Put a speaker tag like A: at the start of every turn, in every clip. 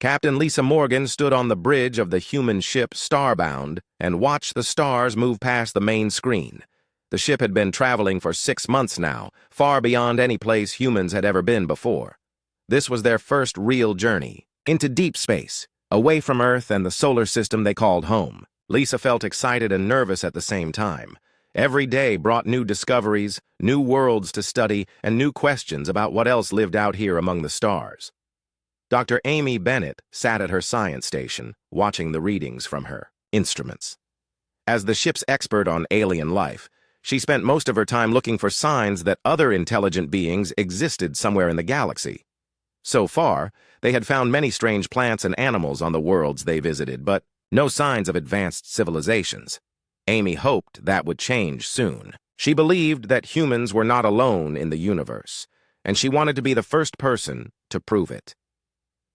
A: Captain Lisa Morgan stood on the bridge of the human ship Starbound and watched the stars move past the main screen. The ship had been traveling for 6 months now, far beyond any place humans had ever been before. This was their first real journey, into deep space, away from Earth and the solar system they called home. Lisa felt excited and nervous at the same time. Every day brought new discoveries, new worlds to study, and new questions about what else lived out here among the stars. Dr. Amy Bennett sat at her science station, watching the readings from her instruments. As the ship's expert on alien life, she spent most of her time looking for signs that other intelligent beings existed somewhere in the galaxy. So far, they had found many strange plants and animals on the worlds they visited, but no signs of advanced civilizations. Amy hoped that would change soon. She believed that humans were not alone in the universe, and she wanted to be the first person to prove it.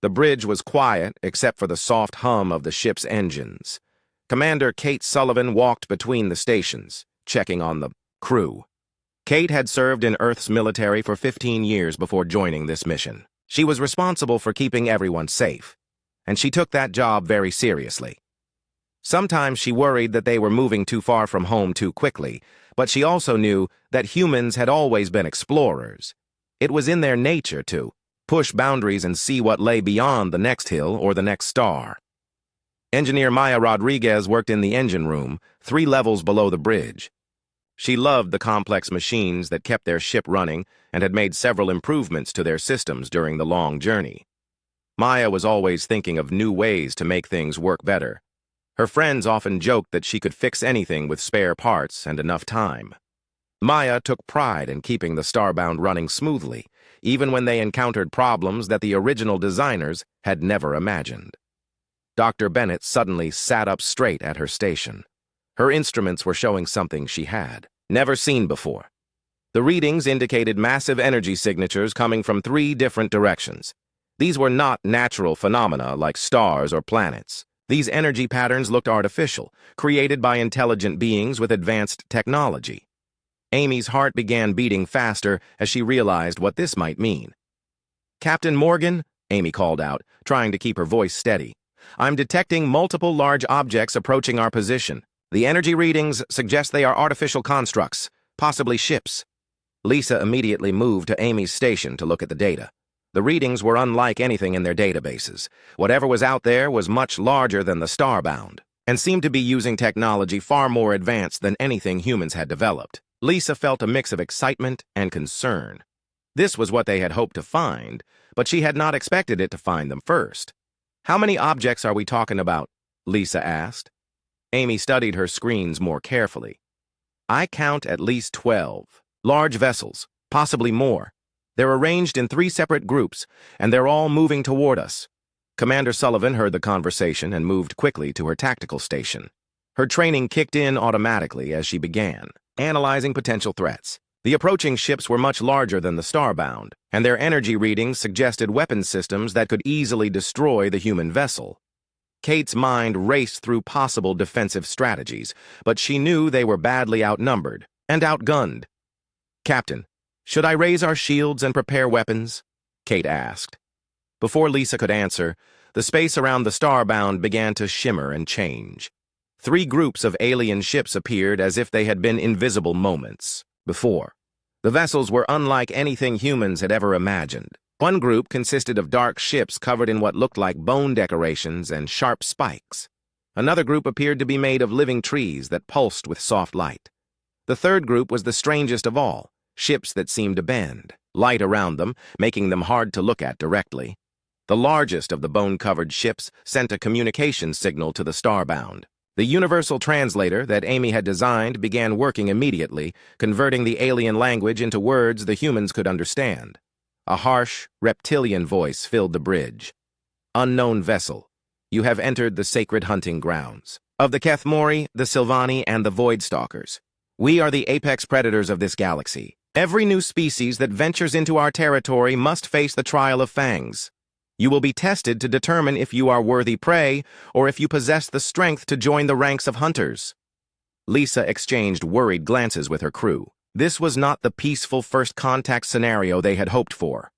A: The bridge was quiet except for the soft hum of the ship's engines. Commander Kate Sullivan walked between the stations, checking on the crew. Kate had served in Earth's military for 15 years before joining this mission. She was responsible for keeping everyone safe, and she took that job very seriously. Sometimes she worried that they were moving too far from home too quickly, but she also knew that humans had always been explorers. It was in their nature to push boundaries and see what lay beyond the next hill or the next star. Engineer Maya Rodriguez worked in the engine room, 3 levels below the bridge. She loved the complex machines that kept their ship running and had made several improvements to their systems during the long journey. Maya was always thinking of new ways to make things work better. Her friends often joked that she could fix anything with spare parts and enough time. Maya took pride in keeping the Starbound running smoothly, even when they encountered problems that the original designers had never imagined. Dr. Bennett suddenly sat up straight at her station. Her instruments were showing something she had never seen before. The readings indicated massive energy signatures coming from 3 different directions. These were not natural phenomena like stars or planets. These energy patterns looked artificial, created by intelligent beings with advanced technology. Amy's heart began beating faster as she realized what this might mean. "Captain Morgan," Amy called out, trying to keep her voice steady, "I'm detecting multiple large objects approaching our position. The energy readings suggest they are artificial constructs, possibly ships." Lisa immediately moved to Amy's station to look at the data. The readings were unlike anything in their databases. Whatever was out there was much larger than the Starbound, and seemed to be using technology far more advanced than anything humans had developed. Lisa felt a mix of excitement and concern. This was what they had hoped to find, but she had not expected it to find them first. "How many objects are we talking about?" Lisa asked. Amy studied her screens more carefully. "I count at least 12. Large vessels, possibly more. They're arranged in 3 separate groups, and they're all moving toward us." Commander Sullivan heard the conversation and moved quickly to her tactical station. Her training kicked in automatically as she began analyzing potential threats. The approaching ships were much larger than the Starbound, and their energy readings suggested weapon systems that could easily destroy the human vessel. Kate's mind raced through possible defensive strategies, but she knew they were badly outnumbered and outgunned. "Captain, should I raise our shields and prepare weapons?" Kate asked. Before Lisa could answer, the space around the Starbound began to shimmer and change. 3 groups of alien ships appeared as if they had been invisible moments before. The vessels were unlike anything humans had ever imagined. One group consisted of dark ships covered in what looked like bone decorations and sharp spikes. Another group appeared to be made of living trees that pulsed with soft light. The third group was the strangest of all, ships that seemed to bend, light around them, making them hard to look at directly. The largest of the bone-covered ships sent a communication signal to the Starbound. The universal translator that Amy had designed began working immediately, converting the alien language into words the humans could understand. A harsh, reptilian voice filled the bridge. "Unknown vessel, you have entered the sacred hunting grounds of the Kethmori, the Sylvani, and the Voidstalkers. We are the apex predators of this galaxy. Every new species that ventures into our territory must face the trial of fangs. You will be tested to determine if you are worthy prey or if you possess the strength to join the ranks of hunters." Lisa exchanged worried glances with her crew. This was not the peaceful first contact scenario they had hoped for.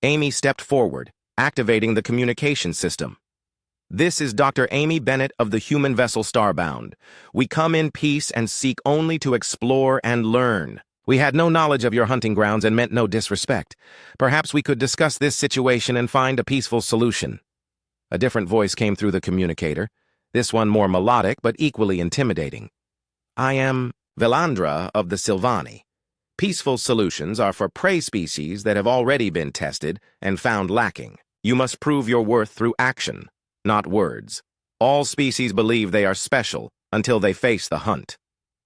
A: Amy stepped forward, activating the communication system. "This is Dr. Amy Bennett of the human vessel Starbound. We come in peace and seek only to explore and learn. We had no knowledge of your hunting grounds and meant no disrespect. Perhaps we could discuss this situation and find a peaceful solution." A different voice came through the communicator, this one more melodic but equally intimidating. "I am Velandra of the Silvani. Peaceful solutions are for prey species that have already been tested and found lacking. You must prove your worth through action, not words. All species believe they are special until they face the hunt."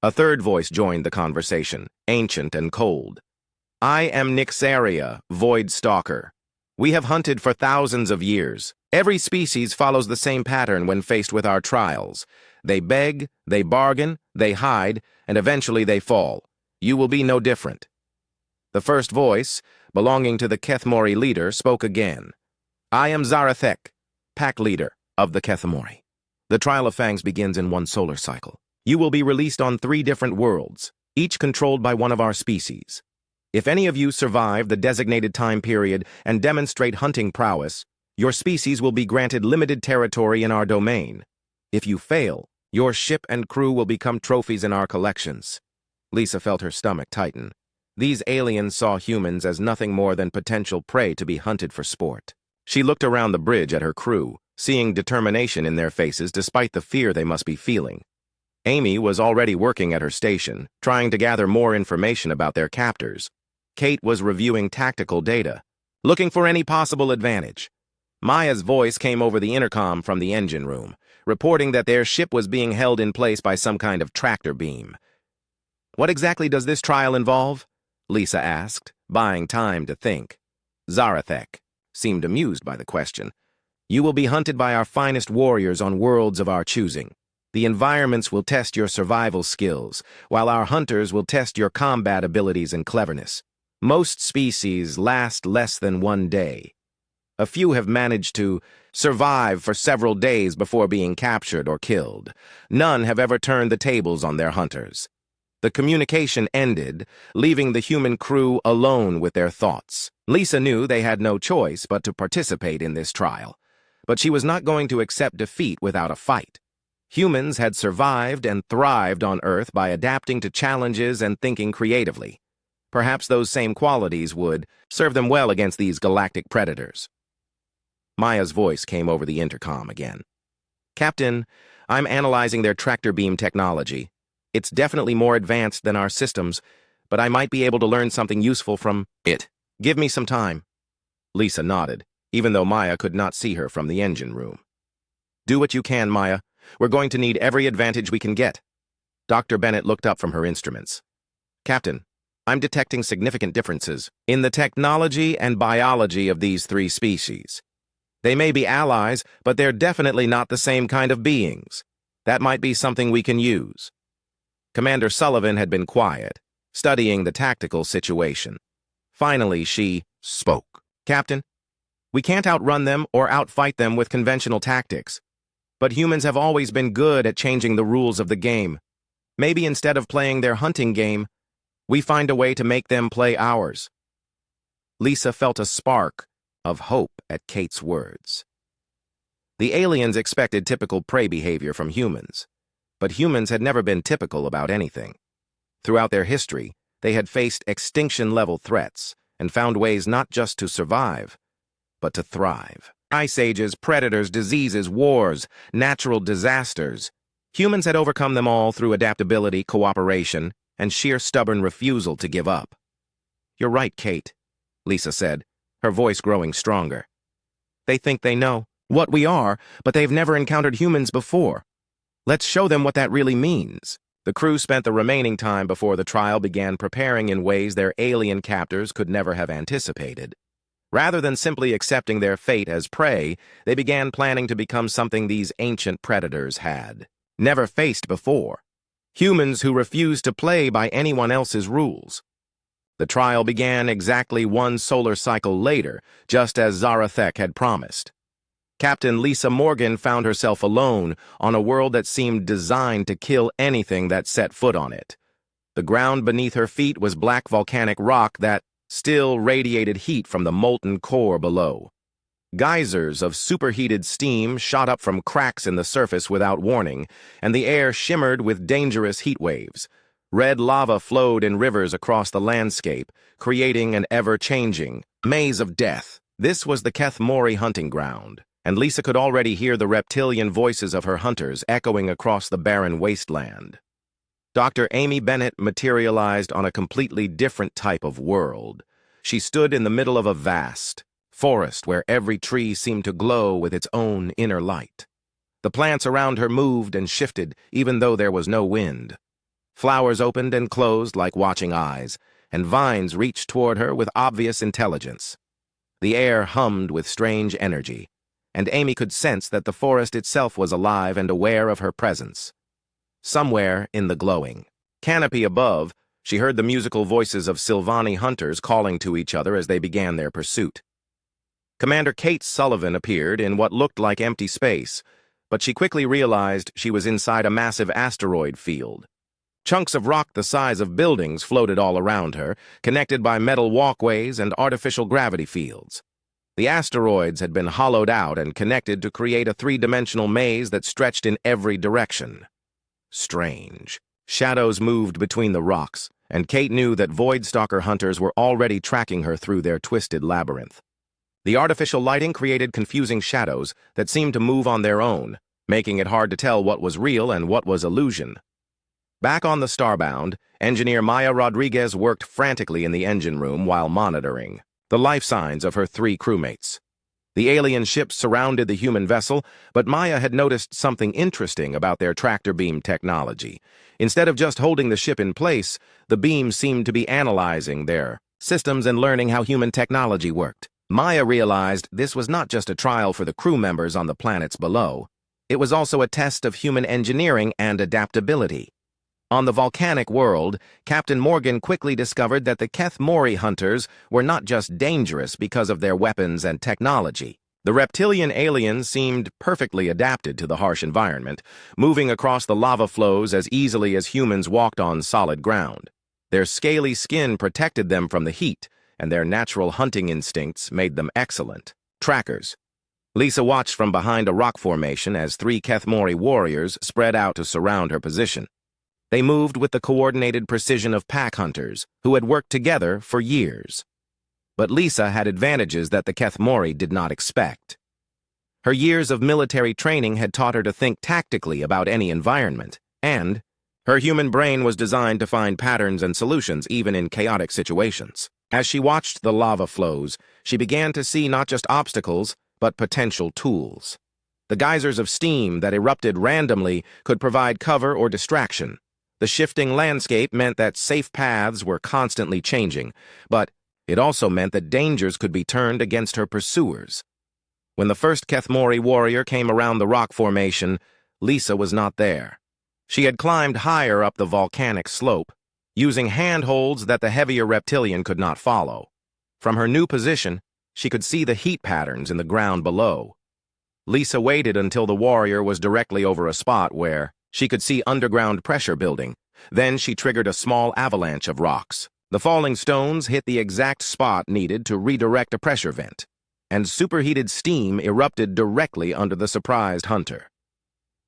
A: A third voice joined the conversation, ancient and cold. "I am Nyxaria, Void Stalker. We have hunted for thousands of years. Every species follows the same pattern when faced with our trials. They beg, they bargain, they hide, and eventually they fall. You will be no different." The first voice, belonging to the Kethmori leader, spoke again. "I am Zarathek, pack leader of the Kethmori. The Trial of Fangs begins in one solar cycle. You will be released on 3 different worlds, each controlled by one of our species. If any of you survive the designated time period and demonstrate hunting prowess, your species will be granted limited territory in our domain. If you fail, your ship and crew will become trophies in our collections." Lisa felt her stomach tighten. These aliens saw humans as nothing more than potential prey to be hunted for sport. She looked around the bridge at her crew, seeing determination in their faces despite the fear they must be feeling. Amy was already working at her station, trying to gather more information about their captors. Kate was reviewing tactical data, looking for any possible advantage. Maya's voice came over the intercom from the engine room, reporting that their ship was being held in place by some kind of tractor beam. "What exactly does this trial involve?" Lisa asked, buying time to think. Zarathek seemed amused by the question. "You will be hunted by our finest warriors on worlds of our choosing. The environments will test your survival skills, while our hunters will test your combat abilities and cleverness. Most species last less than 1 day. A few have managed to survive for several days before being captured or killed. None have ever turned the tables on their hunters." The communication ended, leaving the human crew alone with their thoughts. Lisa knew they had no choice but to participate in this trial, but she was not going to accept defeat without a fight. Humans had survived and thrived on Earth by adapting to challenges and thinking creatively. Perhaps those same qualities would serve them well against these galactic predators. Maya's voice came over the intercom again. "Captain, I'm analyzing their tractor beam technology. It's definitely more advanced than our systems, but I might be able to learn something useful from it. Give me some time." Lisa nodded, even though Maya could not see her from the engine room. "Do what you can, Maya. We're going to need every advantage we can get." Dr. Bennett looked up from her instruments. "Captain, I'm detecting significant differences in the technology and biology of these 3 species. They may be allies, but they're definitely not the same kind of beings. That might be something we can use." Commander Sullivan had been quiet, studying the tactical situation. Finally, she spoke. "Captain, we can't outrun them or outfight them with conventional tactics. But humans have always been good at changing the rules of the game. Maybe instead of playing their hunting game, we find a way to make them play ours." Lisa felt a spark of hope at Kate's words. The aliens expected typical prey behavior from humans, but humans had never been typical about anything. Throughout their history, they had faced extinction-level threats and found ways not just to survive, but to thrive. Ice ages, predators, diseases, wars, natural disasters. Humans had overcome them all through adaptability, cooperation, and sheer stubborn refusal to give up. "You're right, Kate," Lisa said, her voice growing stronger. "They think they know what we are, but they've never encountered humans before. Let's show them what that really means." The crew spent the remaining time before the trial began preparing in ways their alien captors could never have anticipated. Rather than simply accepting their fate as prey, they began planning to become something these ancient predators had never faced before. Humans who refused to play by anyone else's rules. The trial began exactly 1 solar cycle later, just as Zarathek had promised. Captain Lisa Morgan found herself alone on a world that seemed designed to kill anything that set foot on it. The ground beneath her feet was black volcanic rock that still radiated heat from the molten core below. Geysers of superheated steam shot up from cracks in the surface without warning, and the air shimmered with dangerous heat waves. Red lava flowed in rivers across the landscape, creating an ever-changing maze of death. This was the Keth Mori hunting ground, and Lisa could already hear the reptilian voices of her hunters echoing across the barren wasteland. Dr. Amy Bennett materialized on a completely different type of world. She stood in the middle of a vast forest where every tree seemed to glow with its own inner light. The plants around her moved and shifted even though there was no wind. Flowers opened and closed like watching eyes, and vines reached toward her with obvious intelligence. The air hummed with strange energy, and Amy could sense that the forest itself was alive and aware of her presence. Somewhere in the glowing canopy above, she heard the musical voices of Sylvani hunters calling to each other as they began their pursuit. Commander Kate Sullivan appeared in what looked like empty space, but she quickly realized she was inside a massive asteroid field. Chunks of rock the size of buildings floated all around her, connected by metal walkways and artificial gravity fields. The asteroids had been hollowed out and connected to create a three-dimensional maze that stretched in every direction. Strange. Shadows moved between the rocks, and Kate knew that Voidstalker hunters were already tracking her through their twisted labyrinth. The artificial lighting created confusing shadows that seemed to move on their own, making it hard to tell what was real and what was illusion. Back on the Starbound, engineer Maya Rodriguez worked frantically in the engine room while monitoring the life signs of her three crewmates. The alien ships surrounded the human vessel, but Maya had noticed something interesting about their tractor beam technology. Instead of just holding the ship in place, the beam seemed to be analyzing their systems and learning how human technology worked. Maya realized this was not just a trial for the crew members on the planets below. It was also a test of human engineering and adaptability. On the volcanic world, Captain Morgan quickly discovered that the Keth Mori hunters were not just dangerous because of their weapons and technology. The reptilian aliens seemed perfectly adapted to the harsh environment, moving across the lava flows as easily as humans walked on solid ground. Their scaly skin protected them from the heat, and their natural hunting instincts made them excellent trackers. Lisa watched from behind a rock formation as three Keth Mori warriors spread out to surround her position. They moved with the coordinated precision of pack hunters who had worked together for years. But Lisa had advantages that the Keth Mori did not expect. Her years of military training had taught her to think tactically about any environment, and her human brain was designed to find patterns and solutions even in chaotic situations. As she watched the lava flows, she began to see not just obstacles, but potential tools. The geysers of steam that erupted randomly could provide cover or distraction. The shifting landscape meant that safe paths were constantly changing, but it also meant that dangers could be turned against her pursuers. When the first Keth Mori warrior came around the rock formation, Lisa was not there. She had climbed higher up the volcanic slope, using handholds that the heavier reptilian could not follow. From her new position, she could see the heat patterns in the ground below. Lisa waited until the warrior was directly over a spot where she could see underground pressure building. Then she triggered a small avalanche of rocks. The falling stones hit the exact spot needed to redirect a pressure vent, and superheated steam erupted directly under the surprised hunter.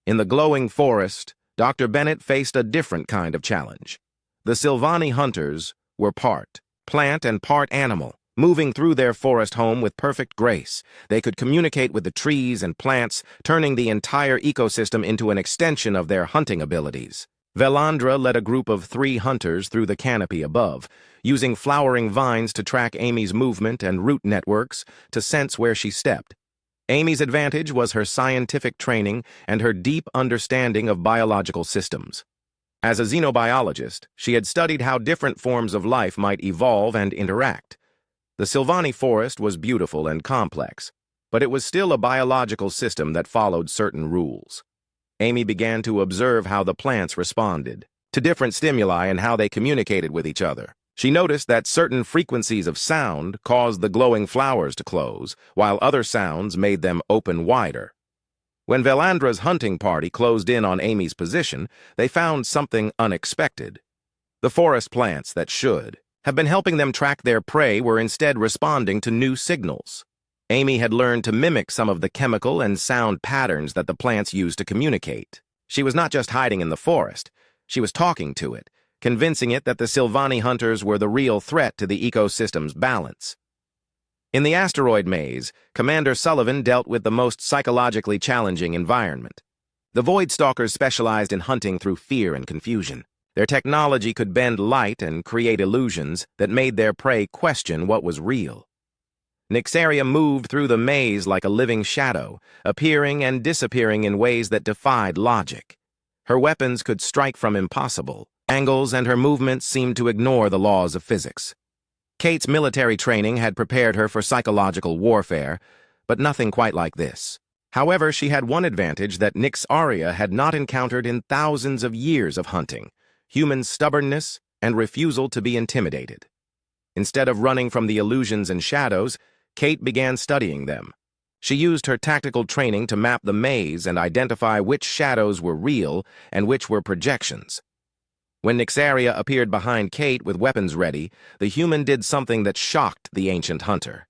A: In the glowing forest, Dr. Bennett faced a different kind of challenge. The Sylvani hunters were part plant and part animal, moving through their forest home with perfect grace. They could communicate with the trees and plants, turning the entire ecosystem into an extension of their hunting abilities. Velandra led a group of 3 hunters through the canopy above, using flowering vines to track Amy's movement and root networks to sense where she stepped. Amy's advantage was her scientific training and her deep understanding of biological systems. As a xenobiologist, she had studied how different forms of life might evolve and interact. The Sylvani forest was beautiful and complex, but it was still a biological system that followed certain rules. Amy began to observe how the plants responded to different stimuli and how they communicated with each other. She noticed that certain frequencies of sound caused the glowing flowers to close, while other sounds made them open wider. When Velandra's hunting party closed in on Amy's position, they found something unexpected. The forest plants that should have been helping them track their prey were instead responding to new signals. Amy had learned to mimic some of the chemical and sound patterns that the plants used to communicate. She was not just hiding in the forest. She was talking to it, convincing it that the Sylvani hunters were the real threat to the ecosystem's balance. In the asteroid maze, Commander Sullivan dealt with the most psychologically challenging environment. The Void Stalkers specialized in hunting through fear and confusion. Their technology could bend light and create illusions that made their prey question what was real. Nyxaria moved through the maze like a living shadow, appearing and disappearing in ways that defied logic. Her weapons could strike from impossible angles, and her movements seemed to ignore the laws of physics. Kate's military training had prepared her for psychological warfare, but nothing quite like this. However, she had one advantage that Nyxaria had not encountered in thousands of years of hunting: human stubbornness and refusal to be intimidated. Instead of running from the illusions and shadows, Kate began studying them. She used her tactical training to map the maze and identify which shadows were real and which were projections. When Nyxaria appeared behind Kate with weapons ready, the human did something that shocked the ancient hunter.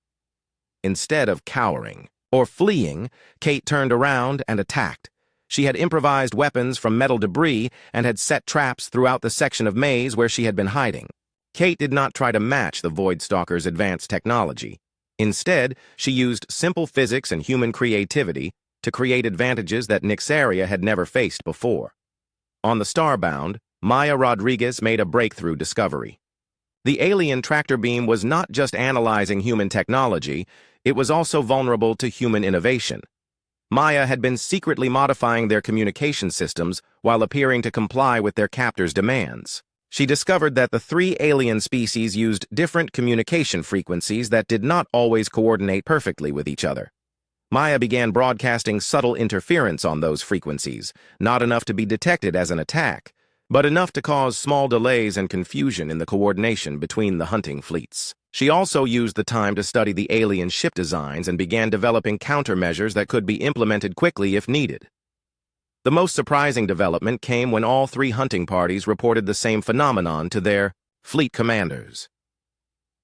A: Instead of cowering or fleeing, Kate turned around and attacked. She had improvised weapons from metal debris and had set traps throughout the section of maze where she had been hiding. Kate did not try to match the Void Stalker's advanced technology. Instead, she used simple physics and human creativity to create advantages that Nyxaria had never faced before. On the Starbound, Maya Rodriguez made a breakthrough discovery. The alien tractor beam was not just analyzing human technology, it was also vulnerable to human innovation. Maya had been secretly modifying their communication systems while appearing to comply with their captor's demands. She discovered that the three alien species used different communication frequencies that did not always coordinate perfectly with each other. Maya began broadcasting subtle interference on those frequencies, not enough to be detected as an attack, but enough to cause small delays and confusion in the coordination between the hunting fleets. She also used the time to study the alien ship designs and began developing countermeasures that could be implemented quickly if needed. The most surprising development came when all three hunting parties reported the same phenomenon to their fleet commanders.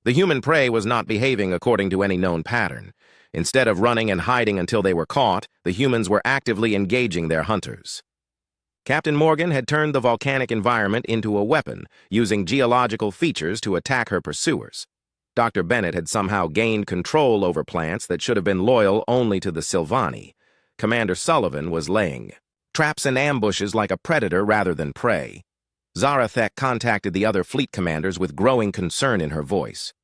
A: The human prey was not behaving according to any known pattern. Instead of running and hiding until they were caught, the humans were actively engaging their hunters. Captain Morgan had turned the volcanic environment into a weapon, using geological features to attack her pursuers. Dr. Bennett had somehow gained control over plants that should have been loyal only to the Sylvani. Commander Sullivan was laying traps and ambushes like a predator rather than prey. Zarathek contacted the other fleet commanders with growing concern in her voice.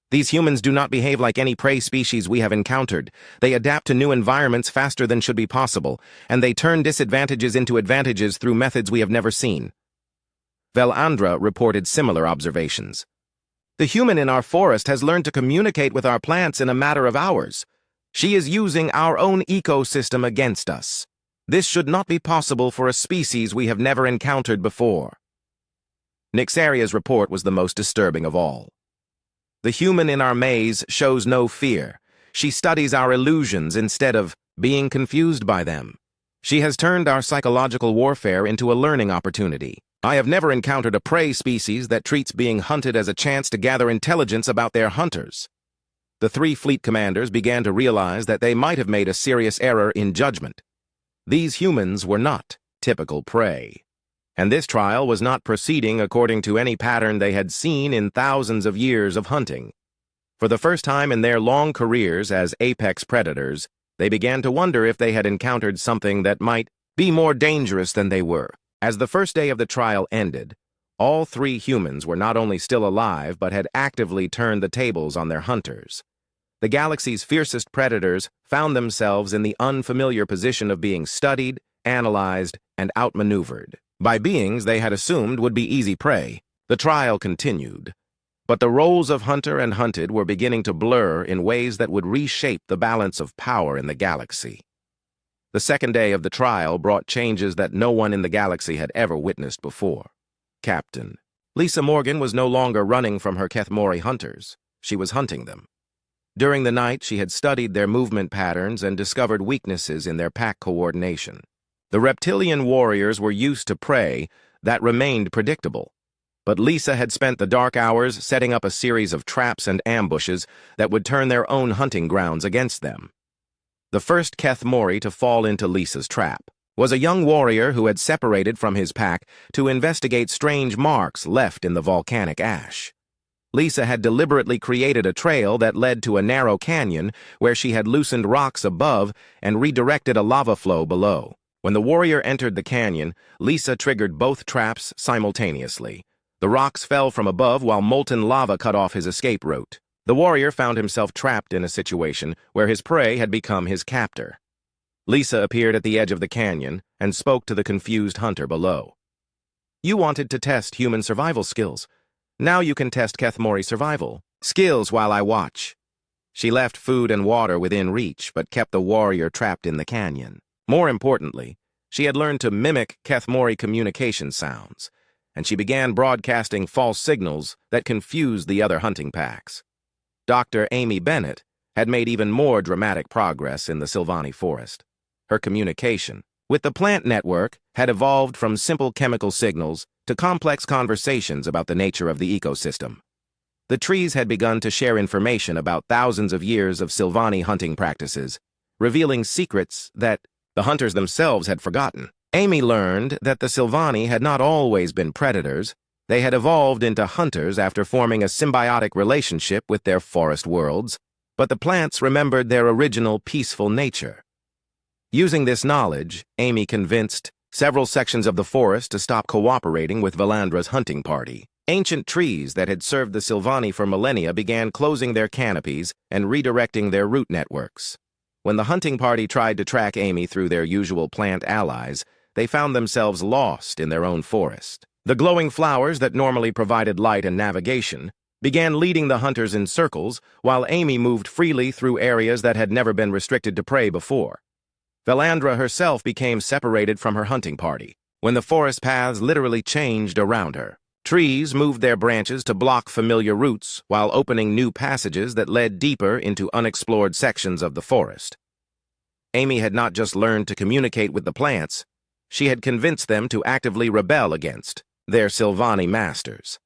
A: These humans do not behave like any prey species we have encountered. They adapt to new environments faster than should be possible, and they turn disadvantages into advantages through methods we have never seen. Velandra reported similar observations. The human in our forest has learned to communicate with our plants in a matter of hours. She is using our own ecosystem against us. This should not be possible for a species we have never encountered before. Nyxaria's report was the most disturbing of all. The human in our maze shows no fear. She studies our illusions instead of being confused by them. She has turned our psychological warfare into a learning opportunity. I have never encountered a prey species that treats being hunted as a chance to gather intelligence about their hunters. The three fleet commanders began to realize that they might have made a serious error in judgment. These humans were not typical prey, and this trial was not proceeding according to any pattern they had seen in thousands of years of hunting. For the first time in their long careers as apex predators, they began to wonder if they had encountered something that might be more dangerous than they were. As the first day of the trial ended, all three humans were not only still alive but had actively turned the tables on their hunters. The galaxy's fiercest predators found themselves in the unfamiliar position of being studied, analyzed, and outmaneuvered by beings they had assumed would be easy prey. The trial continued, but the roles of hunter and hunted were beginning to blur in ways that would reshape the balance of power in the galaxy. The second day of the trial brought changes that no one in the galaxy had ever witnessed before. Captain Lisa Morgan was no longer running from her Kethmori hunters. She was hunting them. During the night, she had studied their movement patterns and discovered weaknesses in their pack coordination. The reptilian warriors were used to prey that remained predictable, But Lisa had spent the dark hours setting up a series of traps and ambushes that would turn their own hunting grounds against them. The first Keth Mori to fall into Lisa's trap was a young warrior who had separated from his pack to investigate strange marks left in the volcanic ash. Lisa had deliberately created a trail that led to a narrow canyon where she had loosened rocks above and redirected a lava flow below. When the warrior entered the canyon, Lisa triggered both traps simultaneously. The rocks fell from above while molten lava cut off his escape route. The warrior found himself trapped in a situation where his prey had become his captor. Lisa appeared at the edge of the canyon and spoke to the confused hunter below. "You wanted to test human survival skills. Now you can test Keth Mori survival skills while I watch." She left food and water within reach, but kept the warrior trapped in the canyon. More importantly, she had learned to mimic Keth Mori communication sounds, and she began broadcasting false signals that confused the other hunting packs. Dr. Amy Bennett had made even more dramatic progress in the Sylvani forest. Her communication with the plant network had evolved from simple chemical signals to complex conversations about the nature of the ecosystem. The trees had begun to share information about thousands of years of Sylvani hunting practices, revealing secrets that the hunters themselves had forgotten. Amy learned that the Sylvani had not always been predators. They had evolved into hunters after forming a symbiotic relationship with their forest worlds, but the plants remembered their original peaceful nature. Using this knowledge, Amy convinced several sections of the forest to stop cooperating with Valandra's hunting party. Ancient trees that had served the Sylvani for millennia began closing their canopies and redirecting their root networks. When the hunting party tried to track Amy through their usual plant allies, they found themselves lost in their own forest. The glowing flowers that normally provided light and navigation began leading the hunters in circles, while Amy moved freely through areas that had never been restricted to prey before. Valandra herself became separated from her hunting party, when the forest paths literally changed around her. Trees moved their branches to block familiar routes while opening new passages that led deeper into unexplored sections of the forest. Amy had not just learned to communicate with the plants, she had convinced them to actively rebel against their Sylvani masters.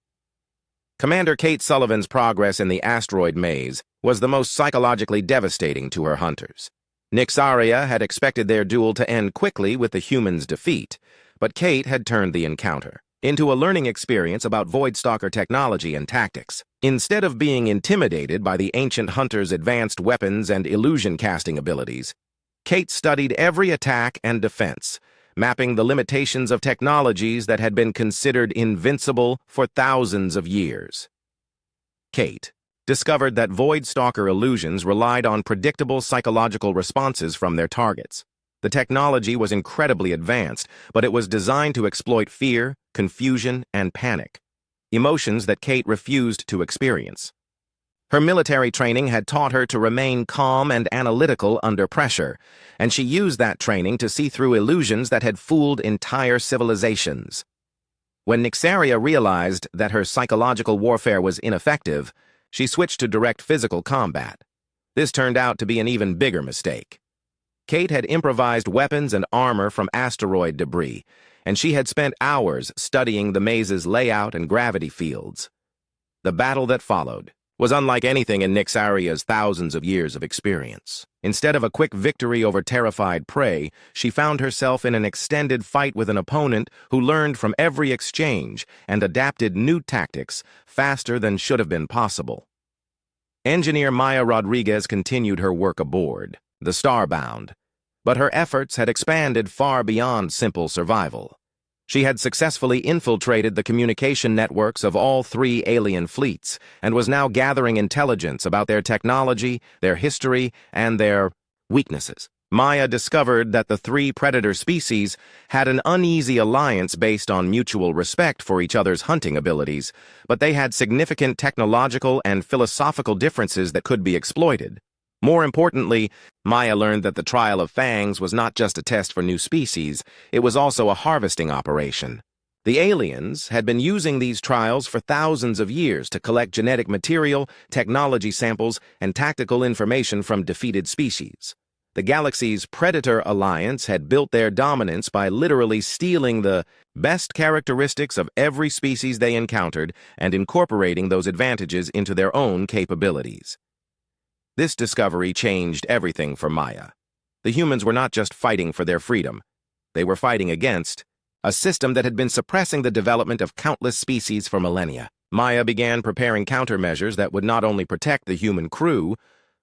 A: Commander Kate Sullivan's progress in the asteroid maze was the most psychologically devastating to her hunters. Nixaria had expected their duel to end quickly with the humans' defeat, but Kate had turned the encounter into a learning experience about Voidstalker technology and tactics. Instead of being intimidated by the ancient hunters' advanced weapons and illusion-casting abilities, Kate studied every attack and defense, mapping the limitations of technologies that had been considered invincible for thousands of years. Kate discovered that Voidstalker illusions relied on predictable psychological responses from their targets. The technology was incredibly advanced, but it was designed to exploit fear, confusion, and panic, emotions that Kate refused to experience. Her military training had taught her to remain calm and analytical under pressure, and she used that training to see through illusions that had fooled entire civilizations. When Nixaria realized that her psychological warfare was ineffective, she switched to direct physical combat. This turned out to be an even bigger mistake. Kate had improvised weapons and armor from asteroid debris, and she had spent hours studying the maze's layout and gravity fields. The battle that followed was unlike anything in Nixaria's thousands of years of experience. Instead of a quick victory over terrified prey, she found herself in an extended fight with an opponent who learned from every exchange and adapted new tactics faster than should have been possible. Engineer Maya Rodriguez continued her work aboard the Starbound, but her efforts had expanded far beyond simple survival. She had successfully infiltrated the communication networks of all three alien fleets and was now gathering intelligence about their technology, their history, and their weaknesses. Maya discovered that the three predator species had an uneasy alliance based on mutual respect for each other's hunting abilities, but they had significant technological and philosophical differences that could be exploited. More importantly, Maya learned that the trial of fangs was not just a test for new species, it was also a harvesting operation. The aliens had been using these trials for thousands of years to collect genetic material, technology samples, and tactical information from defeated species. The galaxy's Predator Alliance had built their dominance by literally stealing the best characteristics of every species they encountered and incorporating those advantages into their own capabilities. This discovery changed everything for Maya. The humans were not just fighting for their freedom. They were fighting against a system that had been suppressing the development of countless species for millennia. Maya began preparing countermeasures that would not only protect the human crew,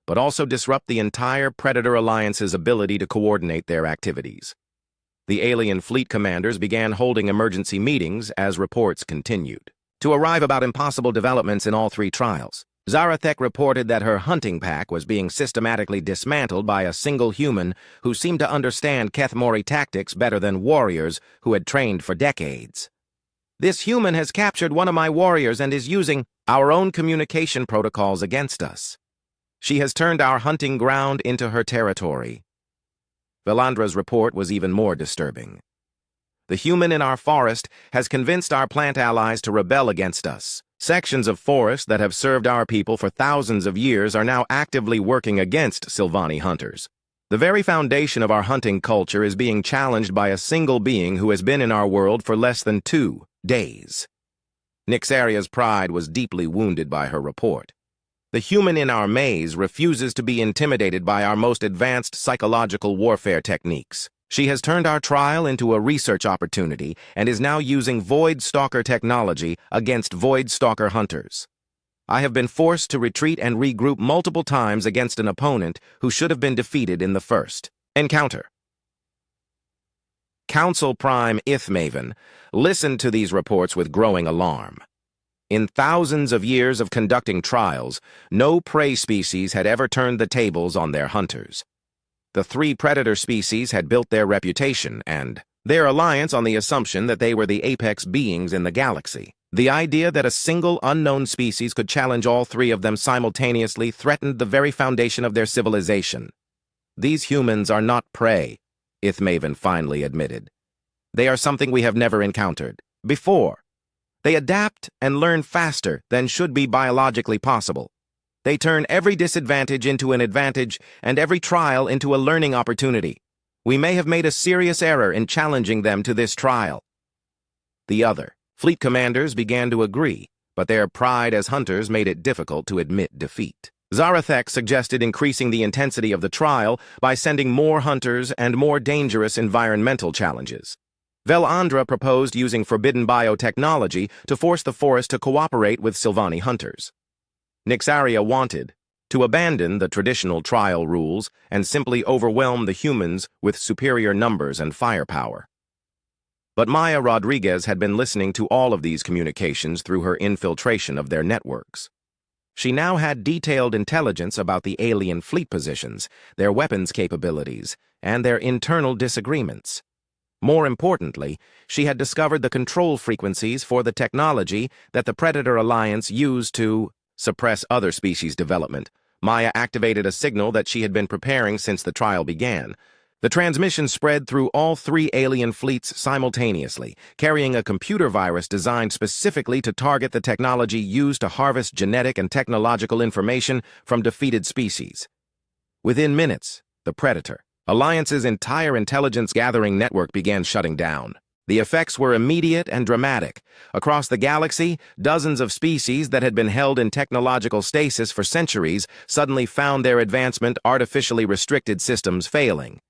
A: but also disrupt the entire Predator Alliance's ability to coordinate their activities. The alien fleet commanders began holding emergency meetings as reports continued to arrive about impossible developments in all three trials. Zarathek reported that her hunting pack was being systematically dismantled by a single human who seemed to understand Kethmori tactics better than warriors who had trained for decades. This human has captured one of my warriors and is using our own communication protocols against us. She has turned our hunting ground into her territory. Velandra's report was even more disturbing. The human in our forest has convinced our plant allies to rebel against us. Sections of forest that have served our people for thousands of years are now actively working against Silvani hunters. The very foundation of our hunting culture is being challenged by a single being who has been in our world for less than 2 days. Nyxaria's pride was deeply wounded by her report. The human in our maze refuses to be intimidated by our most advanced psychological warfare techniques. She has turned our trial into a research opportunity and is now using Void Stalker technology against Void Stalker hunters. I have been forced to retreat and regroup multiple times against an opponent who should have been defeated in the first encounter. Council Prime Ithmaven listened to these reports with growing alarm. In thousands of years of conducting trials, no prey species had ever turned the tables on their hunters. The 3 predator species had built their reputation and their alliance on the assumption that they were the apex beings in the galaxy. The idea that a single unknown species could challenge all 3 of them simultaneously threatened the very foundation of their civilization. These humans are not prey, Ithmaven finally admitted. They are something we have never encountered before. They adapt and learn faster than should be biologically possible. They turn every disadvantage into an advantage and every trial into a learning opportunity. We may have made a serious error in challenging them to this trial. The other fleet commanders began to agree, but their pride as hunters made it difficult to admit defeat. Zarathek suggested increasing the intensity of the trial by sending more hunters and more dangerous environmental challenges. Velandra proposed using forbidden biotechnology to force the forest to cooperate with Silvani hunters. Nyxaria wanted to abandon the traditional trial rules and simply overwhelm the humans with superior numbers and firepower. But Maya Rodriguez had been listening to all of these communications through her infiltration of their networks. She now had detailed intelligence about the alien fleet positions, their weapons capabilities, and their internal disagreements. More importantly, she had discovered the control frequencies for the technology that the Predator Alliance used to suppress other species development. Maya activated a signal that she had been preparing since the trial began. The transmission spread through all 3 alien fleets simultaneously, carrying a computer virus designed specifically to target the technology used to harvest genetic and technological information from defeated species. Within minutes, the Predator Alliance's entire intelligence-gathering network began shutting down. The effects were immediate and dramatic. Across the galaxy, dozens of species that had been held in technological stasis for centuries suddenly found their advancement artificially restricted systems failing.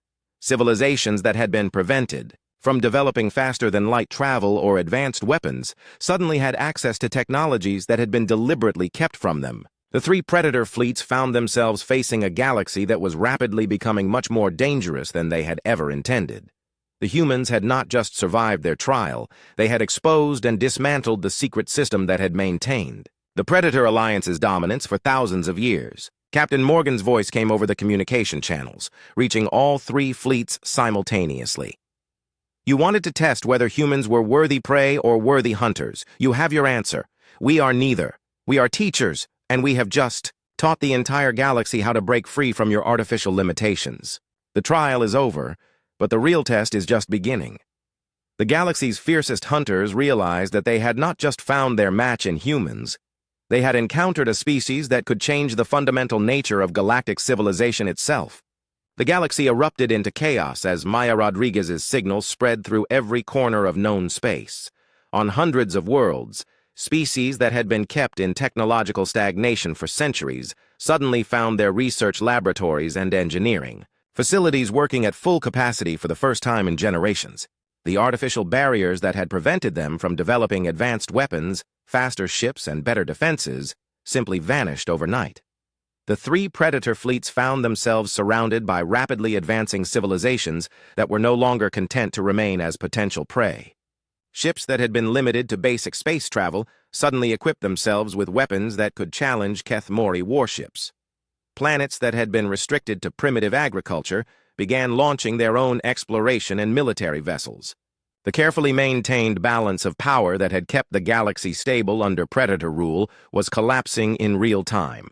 A: Civilizations that had been prevented from developing faster than light travel or advanced weapons suddenly had access to technologies that had been deliberately kept from them. The 3 predator fleets found themselves facing a galaxy that was rapidly becoming much more dangerous than they had ever intended. The humans had not just survived their trial, they had exposed and dismantled the secret system that had maintained the Predator Alliance's dominance for thousands of years. Captain Morgan's voice came over the communication channels, reaching all 3 fleets simultaneously. You wanted to test whether humans were worthy prey or worthy hunters. You have your answer. We are neither. We are teachers, and we have just taught the entire galaxy how to break free from your artificial limitations. The trial is over, but the real test is just beginning. The galaxy's fiercest hunters realized that they had not just found their match in humans, they had encountered a species that could change the fundamental nature of galactic civilization itself. The galaxy erupted into chaos as Maya Rodriguez's signal spread through every corner of known space. On hundreds of worlds, species that had been kept in technological stagnation for centuries suddenly found their research laboratories and engineering facilities working at full capacity for the first time in generations. The artificial barriers that had prevented them from developing advanced weapons, faster ships, and better defenses simply vanished overnight. The three predator fleets found themselves surrounded by rapidly advancing civilizations that were no longer content to remain as potential prey. Ships that had been limited to basic space travel suddenly equipped themselves with weapons that could challenge Keth-Mori warships. Planets that had been restricted to primitive agriculture began launching their own exploration and military vessels. The carefully maintained balance of power that had kept the galaxy stable under predator rule was collapsing in real time.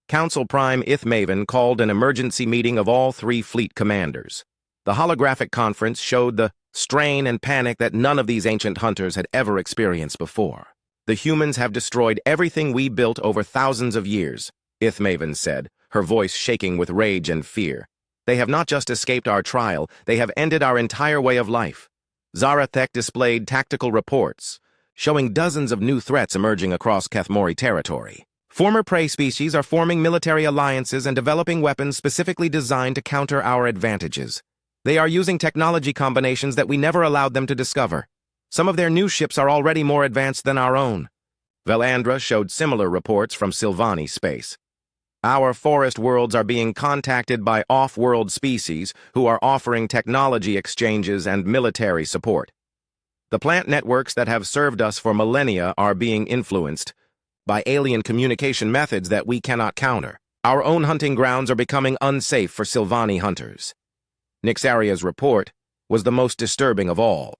A: Council Prime Ithmaven called an emergency meeting of all three fleet commanders. The holographic conference showed the strain and panic that none of these ancient hunters had ever experienced before. "The humans have destroyed everything we built over thousands of years," Ithmaven said, her voice shaking with rage and fear. "They have not just escaped our trial, they have ended our entire way of life." Zarathek displayed tactical reports, showing dozens of new threats emerging across Keth-Mori territory. Former prey species are forming military alliances and developing weapons specifically designed to counter our advantages. They are using technology combinations that we never allowed them to discover. Some of their new ships are already more advanced than our own. Velandra showed similar reports from Silvani space. "Our forest worlds are being contacted by off-world species who are offering technology exchanges and military support. The plant networks that have served us for millennia are being influenced by alien communication methods that we cannot counter. Our own hunting grounds are becoming unsafe for Silvani hunters." Nixaria's report was the most disturbing of all.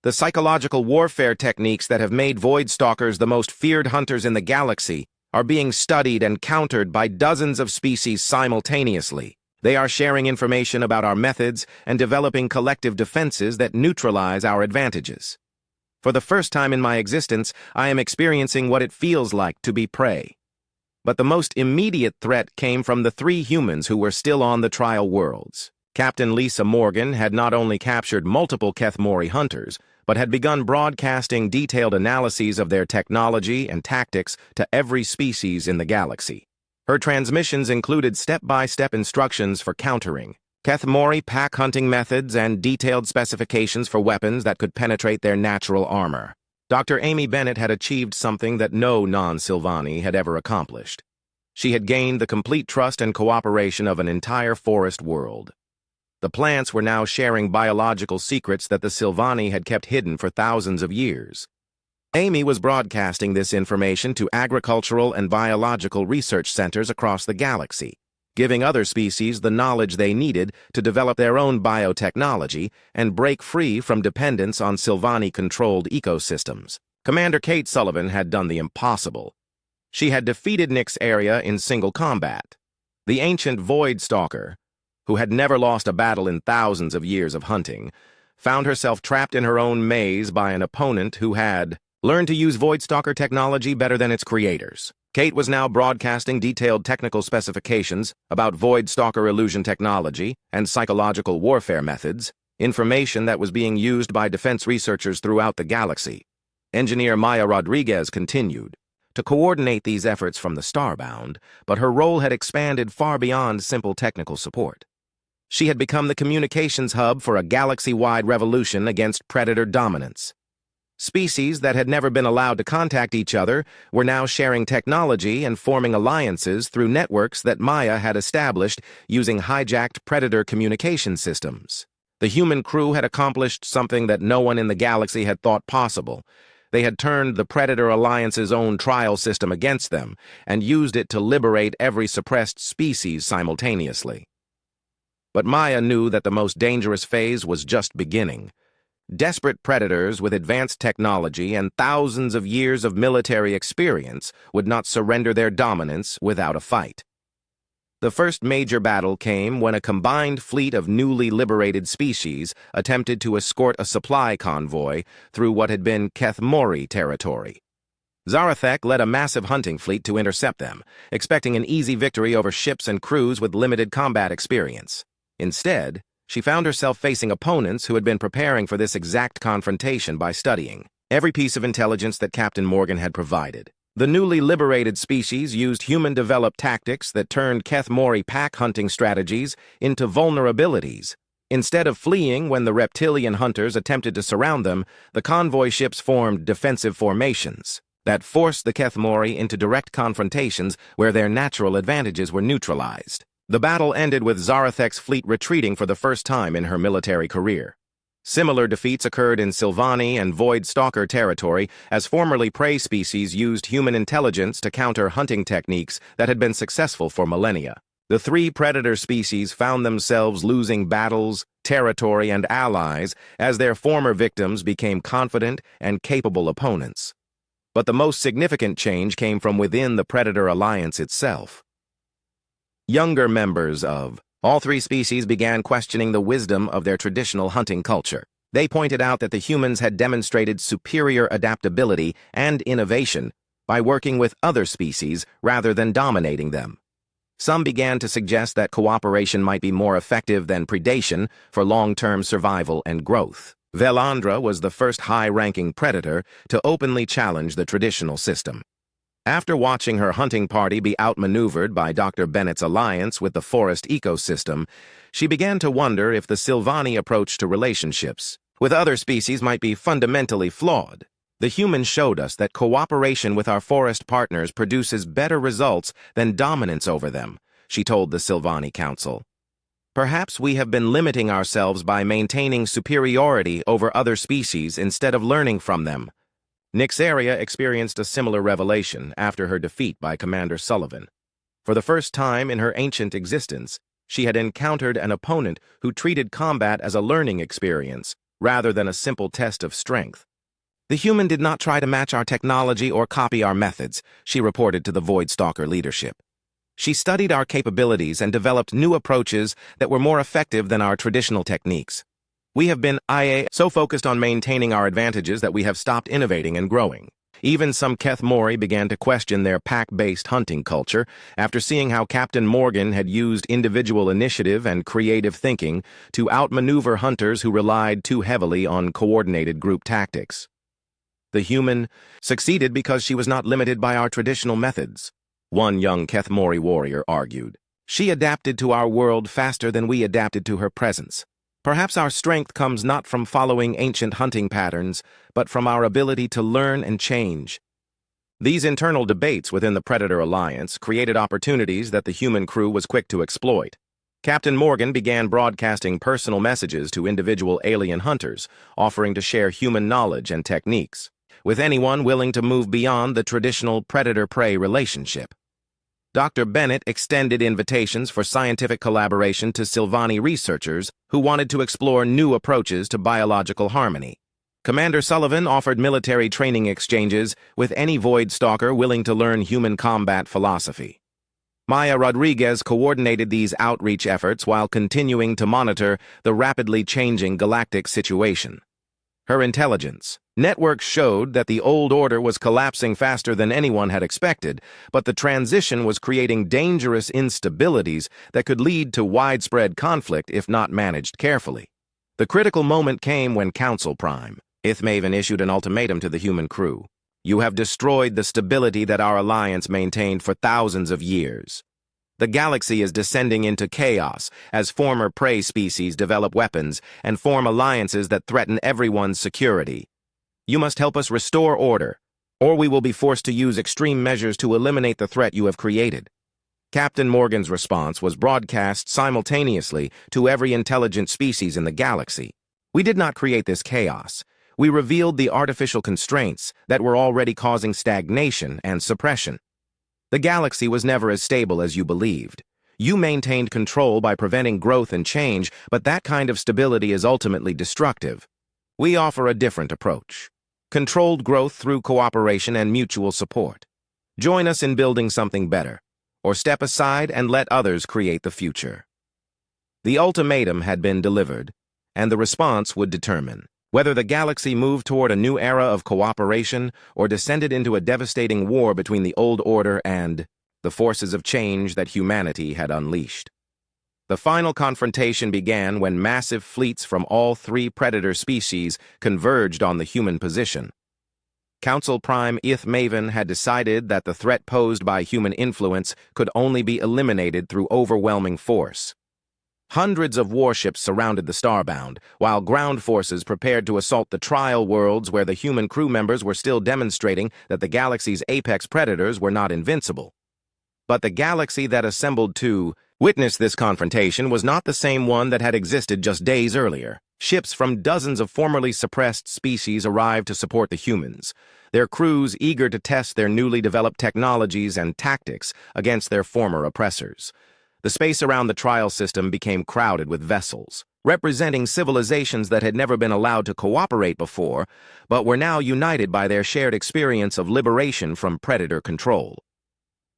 A: "The psychological warfare techniques that have made Void Stalkers the most feared hunters in the galaxy are being studied and countered by dozens of species simultaneously. They are sharing information about our methods and developing collective defenses that neutralize our advantages. For the first time in my existence, I am experiencing what it feels like to be prey." But the most immediate threat came from the three humans who were still on the trial worlds. Captain Lisa Morgan had not only captured multiple Keth-Mori hunters, but had begun broadcasting detailed analyses of their technology and tactics to every species in the galaxy. Her transmissions included step-by-step instructions for countering, Keth-Mori pack hunting methods, and detailed specifications for weapons that could penetrate their natural armor. Dr. Amy Bennett had achieved something that no non-Silvani had ever accomplished. She had gained the complete trust and cooperation of an entire forest world. The plants were now sharing biological secrets that the Silvani had kept hidden for thousands of years. Amy was broadcasting this information to agricultural and biological research centers across the galaxy, giving other species the knowledge they needed to develop their own biotechnology and break free from dependence on Silvani-controlled ecosystems. Commander Kate Sullivan had done the impossible. She had defeated Nixaria in single combat. The ancient Void Stalker, who had never lost a battle in thousands of years of hunting, found herself trapped in her own maze by an opponent who had learned to use Void Stalker technology better than its creators. Kate was now broadcasting detailed technical specifications about Void Stalker illusion technology and psychological warfare methods, information that was being used by defense researchers throughout the galaxy. Engineer Maya Rodriguez continued to coordinate these efforts from the Starbound, but her role had expanded far beyond simple technical support. She had become the communications hub for a galaxy-wide revolution against predator dominance. Species that had never been allowed to contact each other were now sharing technology and forming alliances through networks that Maya had established using hijacked predator communication systems. The human crew had accomplished something that no one in the galaxy had thought possible. They had turned the Predator Alliance's own trial system against them and used it to liberate every suppressed species simultaneously. But Maya knew that the most dangerous phase was just beginning. Desperate predators with advanced technology and thousands of years of military experience would not surrender their dominance without a fight. The first major battle came when a combined fleet of newly liberated species attempted to escort a supply convoy through what had been Keth-Mori territory. Zarathek led a massive hunting fleet to intercept them, expecting an easy victory over ships and crews with limited combat experience. Instead, she found herself facing opponents who had been preparing for this exact confrontation by studying every piece of intelligence that Captain Morgan had provided. The newly liberated species used human-developed tactics that turned Keth-Mori pack hunting strategies into vulnerabilities. Instead of fleeing when the reptilian hunters attempted to surround them, the convoy ships formed defensive formations that forced the Keth-Mori into direct confrontations where their natural advantages were neutralized. The battle ended with Zarathek's fleet retreating for the first time in her military career. Similar defeats occurred in Sylvani and Void Stalker territory as formerly prey species used human intelligence to counter hunting techniques that had been successful for millennia. The three predator species found themselves losing battles, territory, and allies as their former victims became confident and capable opponents. But the most significant change came from within the Predator Alliance itself. Younger members of all three species began questioning the wisdom of their traditional hunting culture. They pointed out that the humans had demonstrated superior adaptability and innovation by working with other species rather than dominating them. Some began to suggest that cooperation might be more effective than predation for long-term survival and growth. Velandra was the first high-ranking predator to openly challenge the traditional system. After watching her hunting party be outmaneuvered by Dr. Bennett's alliance with the forest ecosystem, she began to wonder if the Sylvani approach to relationships with other species might be fundamentally flawed. The humans showed us that cooperation with our forest partners produces better results than dominance over them, she told the Sylvani Council. Perhaps we have been limiting ourselves by maintaining superiority over other species instead of learning from them. Nyxaria experienced a similar revelation after her defeat by Commander Sullivan. For the first time in her ancient existence, she had encountered an opponent who treated combat as a learning experience rather than a simple test of strength. The human did not try to match our technology or copy our methods, she reported to the Void Stalker leadership. She studied our capabilities and developed new approaches that were more effective than our traditional techniques. We have been so focused on maintaining our advantages that we have stopped innovating and growing. Even some Keth-Mori began to question their pack-based hunting culture after seeing how Captain Morgan had used individual initiative and creative thinking to outmaneuver hunters who relied too heavily on coordinated group tactics. The human succeeded because she was not limited by our traditional methods, one young Keth-Mori warrior argued. She adapted to our world faster than we adapted to her presence. Perhaps our strength comes not from following ancient hunting patterns, but from our ability to learn and change. These internal debates within the Predator Alliance created opportunities that the human crew was quick to exploit. Captain Morgan began broadcasting personal messages to individual alien hunters, offering to share human knowledge and techniques with anyone willing to move beyond the traditional predator-prey relationship. Dr. Bennett extended invitations for scientific collaboration to Sylvani researchers who wanted to explore new approaches to biological harmony. Commander Sullivan offered military training exchanges with any Void Stalker willing to learn human combat philosophy. Maya Rodriguez coordinated these outreach efforts while continuing to monitor the rapidly changing galactic situation. Her intelligence networks showed that the old order was collapsing faster than anyone had expected, but the transition was creating dangerous instabilities that could lead to widespread conflict if not managed carefully. The critical moment came when Council Prime, Ithmaven, issued an ultimatum to the human crew. You have destroyed the stability that our alliance maintained for thousands of years. The galaxy is descending into chaos as former prey species develop weapons and form alliances that threaten everyone's security. You must help us restore order, or we will be forced to use extreme measures to eliminate the threat you have created. Captain Morgan's response was broadcast simultaneously to every intelligent species in the galaxy. We did not create this chaos. We revealed the artificial constraints that were already causing stagnation and suppression. The galaxy was never as stable as you believed. You maintained control by preventing growth and change, but that kind of stability is ultimately destructive. We offer a different approach. Controlled growth through cooperation and mutual support. Join us in building something better, or step aside and let others create the future. The ultimatum had been delivered, and the response would determine Whether the galaxy moved toward a new era of cooperation or descended into a devastating war between the old order and the forces of change that humanity had unleashed. The final confrontation began when massive fleets from all three predator species converged on the human position. Council Prime Ith Maven had decided that the threat posed by human influence could only be eliminated through overwhelming force. Hundreds of warships surrounded the Starbound, while ground forces prepared to assault the trial worlds where the human crew members were still demonstrating that the galaxy's apex predators were not invincible. But the galaxy that assembled to witness this confrontation was not the same one that had existed just days earlier. Ships from dozens of formerly suppressed species arrived to support the humans, their crews eager to test their newly developed technologies and tactics against their former oppressors. The space around the trial system became crowded with vessels, representing civilizations that had never been allowed to cooperate before, but were now united by their shared experience of liberation from predator control.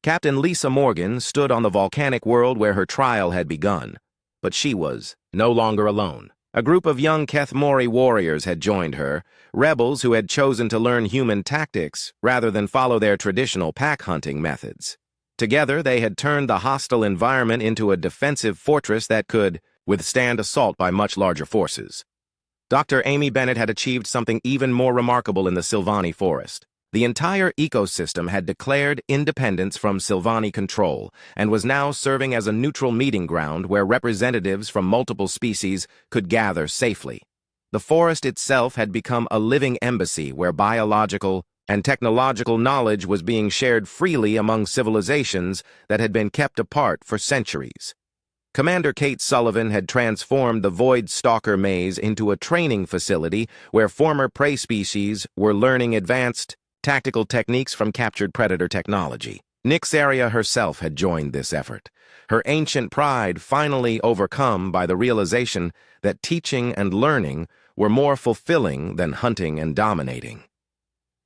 A: Captain Lisa Morgan stood on the volcanic world where her trial had begun, but she was no longer alone. A group of young Kethmori warriors had joined her, rebels who had chosen to learn human tactics rather than follow their traditional pack-hunting methods. Together, they had turned the hostile environment into a defensive fortress that could withstand assault by much larger forces. Dr. Amy Bennett had achieved something even more remarkable in the Silvani forest. The entire ecosystem had declared independence from Silvani control and was now serving as a neutral meeting ground where representatives from multiple species could gather safely. The forest itself had become a living embassy where biological and technological knowledge was being shared freely among civilizations that had been kept apart for centuries. Commander Kate Sullivan had transformed the Void Stalker maze into a training facility where former prey species were learning advanced tactical techniques from captured predator technology. Nyxaria herself had joined this effort, her ancient pride finally overcome by the realization that teaching and learning were more fulfilling than hunting and dominating.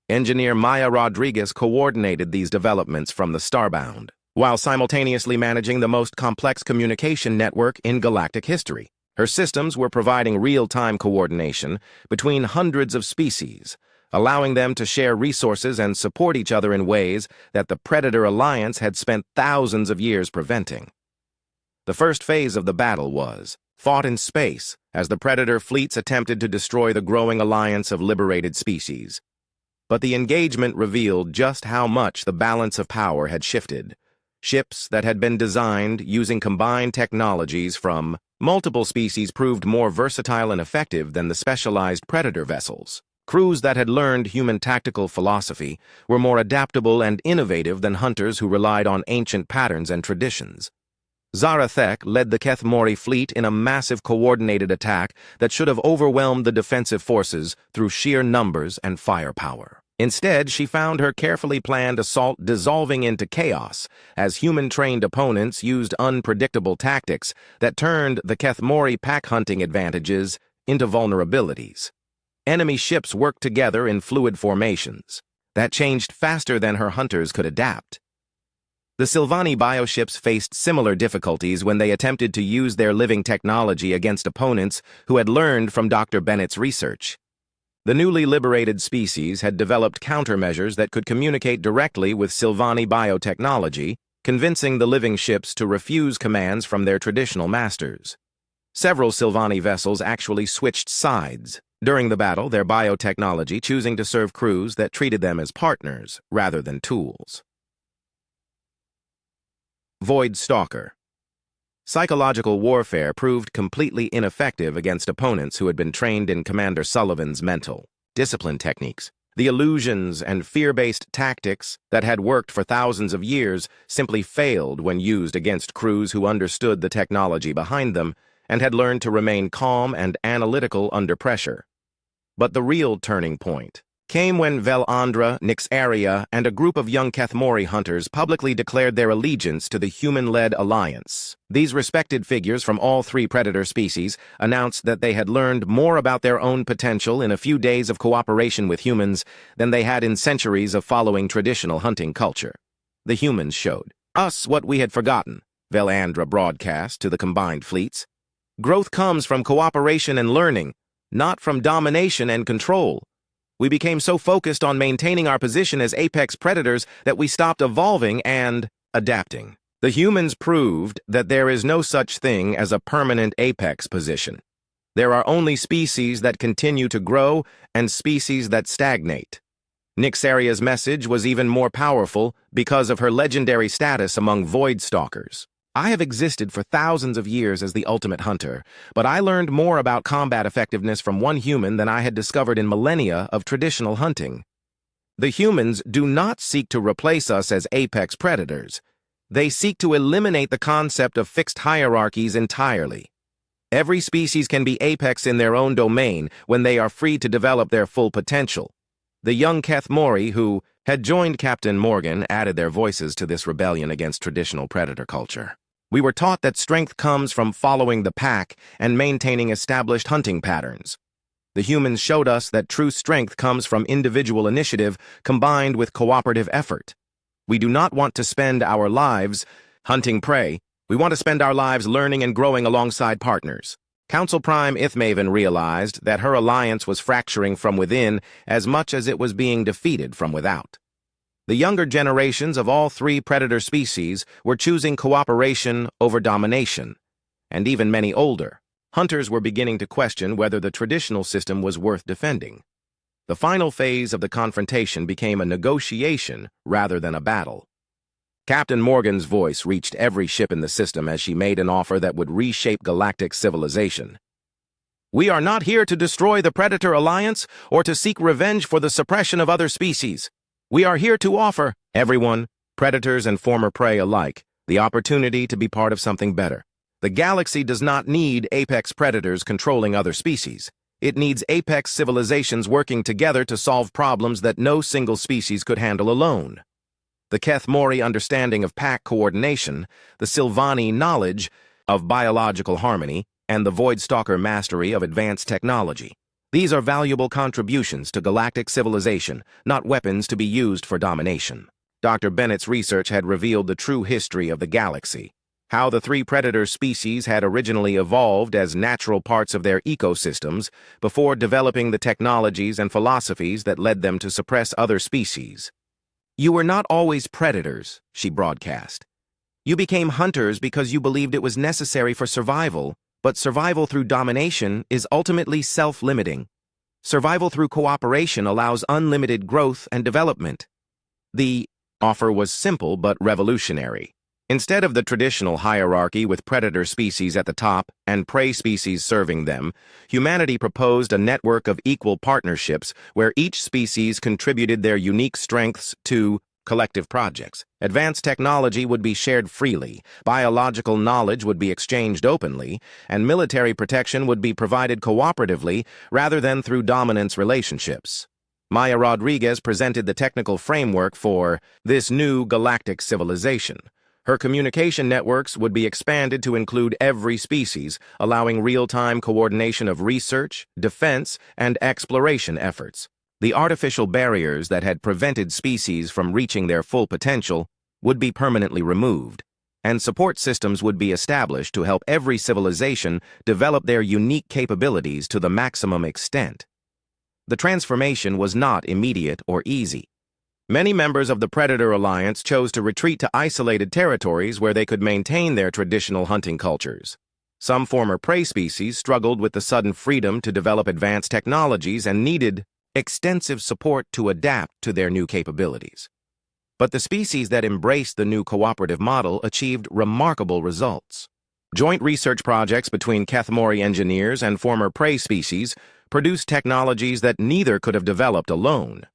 A: Engineer Maya Rodriguez coordinated these developments from the Starbound, while simultaneously managing the most complex communication network in galactic history. Her systems were providing real-time coordination between hundreds of species, allowing them to share resources and support each other in ways that the Predator Alliance had spent thousands of years preventing. The first phase of the battle was fought in space as the Predator fleets attempted to destroy the growing alliance of liberated species. But the engagement revealed just how much the balance of power had shifted. Ships that had been designed using combined technologies from multiple species proved more versatile and effective than the specialized Predator vessels. Crews that had learned human tactical philosophy were more adaptable and innovative than hunters who relied on ancient patterns and traditions. Zarathek led the Kethmori fleet in a massive coordinated attack that should have overwhelmed the defensive forces through sheer numbers and firepower. Instead, she found her carefully planned assault dissolving into chaos as human-trained opponents used unpredictable tactics that turned the Kethmori pack-hunting advantages into vulnerabilities. Enemy ships worked together in fluid formations that changed faster than her hunters could adapt. The Silvani bioships faced similar difficulties when they attempted to use their living technology against opponents who had learned from Dr. Bennett's research. The newly liberated species had developed countermeasures that could communicate directly with Silvani biotechnology, convincing the living ships to refuse commands from their traditional masters. Several Silvani vessels actually switched sides during the battle, their biotechnology choosing to serve crews that treated them as partners rather than tools. Void Stalker. Psychological warfare proved completely ineffective against opponents who had been trained in Commander Sullivan's mental discipline techniques. The illusions and fear-based tactics that had worked for thousands of years simply failed when used against crews who understood the technology behind them and had learned to remain calm and analytical under pressure. But the real turning point came when Velandra, Nyxaria, and a group of young Kethmori hunters publicly declared their allegiance to the human-led alliance. These respected figures from all three predator species announced that they had learned more about their own potential in a few days of cooperation with humans than they had in centuries of following traditional hunting culture. The humans showed us what we had forgotten, Velandra broadcast to the combined fleets. Growth comes from cooperation and learning, not from domination and control. We became so focused on maintaining our position as apex predators that we stopped evolving and adapting. The humans proved that there is no such thing as a permanent apex position. There are only species that continue to grow and species that stagnate. Nyxaria's message was even more powerful because of her legendary status among void stalkers. I have existed for thousands of years as the ultimate hunter, but I learned more about combat effectiveness from one human than I had discovered in millennia of traditional hunting. The humans do not seek to replace us as apex predators. They seek to eliminate the concept of fixed hierarchies entirely. Every species can be apex in their own domain when they are free to develop their full potential. The young Kethmori, who had joined Captain Morgan, added their voices to this rebellion against traditional predator culture. We were taught that strength comes from following the pack and maintaining established hunting patterns. The humans showed us that true strength comes from individual initiative combined with cooperative effort. We do not want to spend our lives hunting prey. We want to spend our lives learning and growing alongside partners. Council Prime Ithmaven realized that her alliance was fracturing from within as much as it was being defeated from without. The younger generations of all three predator species were choosing cooperation over domination, and even many older hunters were beginning to question whether the traditional system was worth defending. The final phase of the confrontation became a negotiation rather than a battle. Captain Morgan's voice reached every ship in the system as she made an offer that would reshape galactic civilization. We are not here to destroy the Predator Alliance or to seek revenge for the suppression of other species. We are here to offer everyone, predators and former prey alike, the opportunity to be part of something better. The galaxy does not need apex predators controlling other species. It needs apex civilizations working together to solve problems that no single species could handle alone. The Kethmori understanding of pack coordination, the Silvani knowledge of biological harmony, and the Voidstalker mastery of advanced technology. These are valuable contributions to galactic civilization, not weapons to be used for domination. Dr. Bennett's research had revealed the true history of the galaxy, how the three predator species had originally evolved as natural parts of their ecosystems before developing the technologies and philosophies that led them to suppress other species. You were not always predators, she broadcast. You became hunters because you believed it was necessary for survival, but survival through domination is ultimately self-limiting. Survival through cooperation allows unlimited growth and development. The offer was simple but revolutionary. Instead of the traditional hierarchy with predator species at the top and prey species serving them, humanity proposed a network of equal partnerships where each species contributed their unique strengths to collective projects. Advanced technology would be shared freely, biological knowledge would be exchanged openly, and military protection would be provided cooperatively rather than through dominance relationships. Maya Rodriguez presented the technical framework for this new galactic civilization. Her communication networks would be expanded to include every species, allowing real-time coordination of research, defense, and exploration efforts. The artificial barriers that had prevented species from reaching their full potential would be permanently removed, and support systems would be established to help every civilization develop their unique capabilities to the maximum extent. The transformation was not immediate or easy. Many members of the Predator Alliance chose to retreat to isolated territories where they could maintain their traditional hunting cultures. Some former prey species struggled with the sudden freedom to develop advanced technologies and needed extensive support to adapt to their new capabilities. But the species that embraced the new cooperative model achieved remarkable results. Joint research projects between Kethmori engineers and former prey species produced technologies that neither could have developed alone.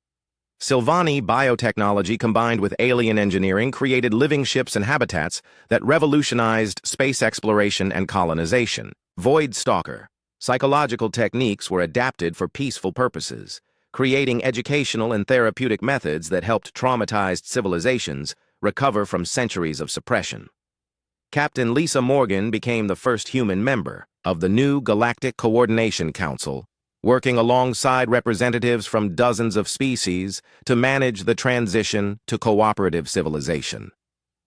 A: Silvani biotechnology combined with alien engineering created living ships and habitats that revolutionized space exploration and colonization. Voidstalker psychological techniques were adapted for peaceful purposes, creating educational and therapeutic methods that helped traumatized civilizations recover from centuries of suppression. Captain Lisa Morgan became the first human member of the new Galactic Coordination Council, working alongside representatives from dozens of species to manage the transition to cooperative civilization.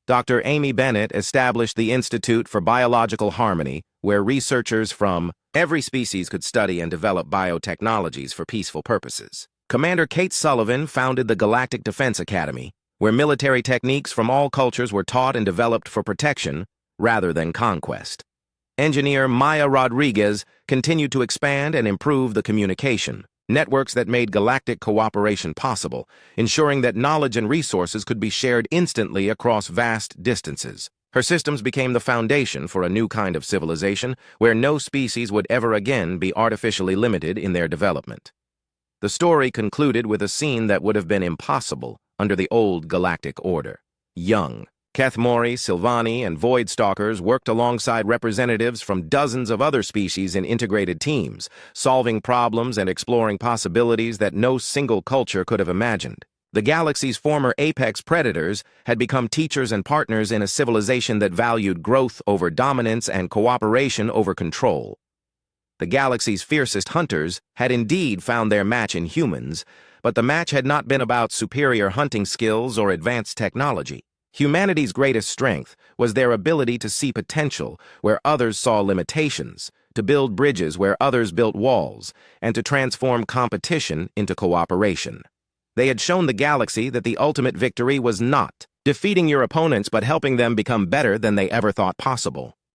A: Dr. Amy Bennett established the Institute for Biological Harmony, where researchers from Every species could study and develop biotechnologies for peaceful purposes. Commander Kate Sullivan founded the Galactic Defense Academy, where military techniques from all cultures were taught and developed for protection rather than conquest. Engineer Maya Rodriguez continued to expand and improve the communication networks that made galactic cooperation possible, ensuring that knowledge and resources could be shared instantly across vast distances. Her systems became the foundation for a new kind of civilization where no species would ever again be artificially limited in their development. The story concluded with a scene that would have been impossible under the old galactic order. Young, Kethmori, Silvani, and Void Stalkers worked alongside representatives from dozens of other species in integrated teams, solving problems and exploring possibilities that no single culture could have imagined. The galaxy's former apex predators had become teachers and partners in a civilization that valued growth over dominance and cooperation over control. The galaxy's fiercest hunters had indeed found their match in humans, but the match had not been about superior hunting skills or advanced technology. Humanity's greatest strength was their ability to see potential where others saw limitations, to build bridges where others built walls, and to transform competition into cooperation. They had shown the galaxy that the ultimate victory was not defeating your opponents but helping them become better than they ever thought possible.